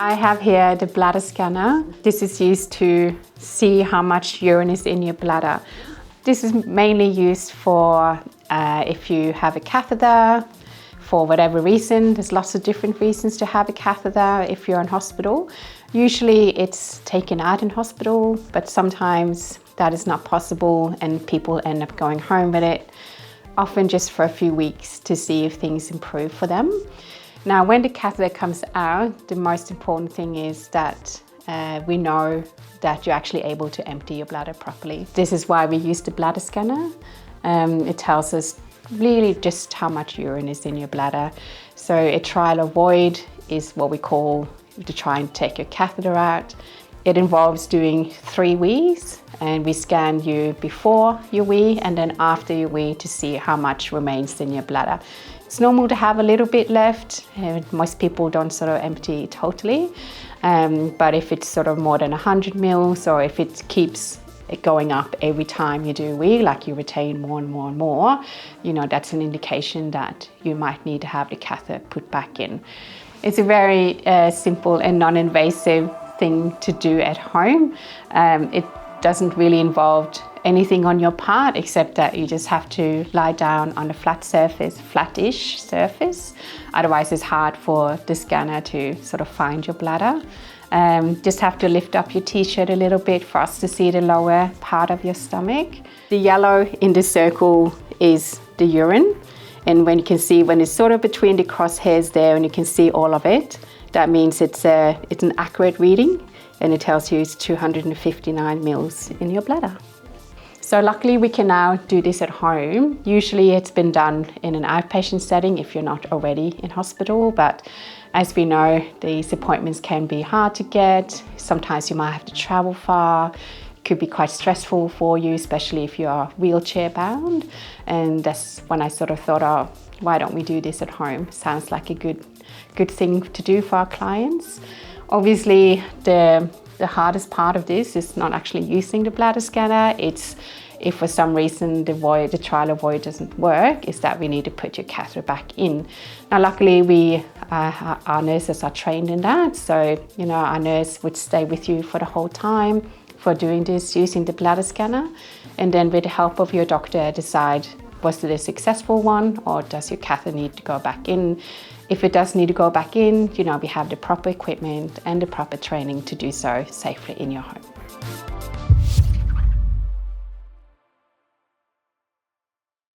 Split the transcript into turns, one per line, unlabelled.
I have here the bladder scanner. This is used to see how much urine is in your bladder. This is mainly used for if you have a catheter, for whatever reason. There's lots of different reasons to have a catheter if you're in hospital. Usually it's taken out in hospital, but sometimes that is not possible and people end up going home with it, often just for a few weeks to see if things improve for them. Now, when the catheter comes out, the most important thing is that we know that you're actually able to empty your bladder properly. This is why we use the bladder scanner. It tells us really just how much urine is in your bladder. So a trial or void is what we call to try and take your catheter out. It involves doing 3 wees, and we scan you before your wee and then after your wee to see how much remains in your bladder. It's normal to have a little bit left. Most people don't sort of empty totally, but if it's sort of more than 100 mils, or if it keeps going up every time you do a wee, like you retain more and more and more, you know, that's an indication that you might need to have the catheter put back in. It's a very simple and non-invasive thing to do at home. It doesn't really involve anything on your part except that you just have to lie down on a flat surface, flat-ish surface. Otherwise it's hard for the scanner to sort of find your bladder. Just have to lift up your t-shirt a little bit for us to see the lower part of your stomach. The yellow in the circle is the urine, and when you can see when it's sort of between the crosshairs there and you can see all of it, that means it's an accurate reading, and it tells you it's 259 mils in your bladder. So luckily we can now do this at home. Usually it's been done in an outpatient setting if you're not already in hospital, but as we know, these appointments can be hard to get. Sometimes you might have to travel far. It could be quite stressful for you, especially if you are wheelchair bound. And that's when I sort of thought, oh, why don't we do this at home? Sounds like a good thing to do for our clients. Obviously, the hardest part of this is not actually using the bladder scanner. It's if for some reason the trial or void doesn't work, is that we need to put your catheter back in. Now, luckily our nurses are trained in that. So, you know, our nurse would stay with you for the whole time for doing this using the bladder scanner. And then with the help of your doctor, decide, was it a successful one or does your catheter need to go back in? If it does need to go back in, you know, we have the proper equipment and the proper training to do so safely in your home.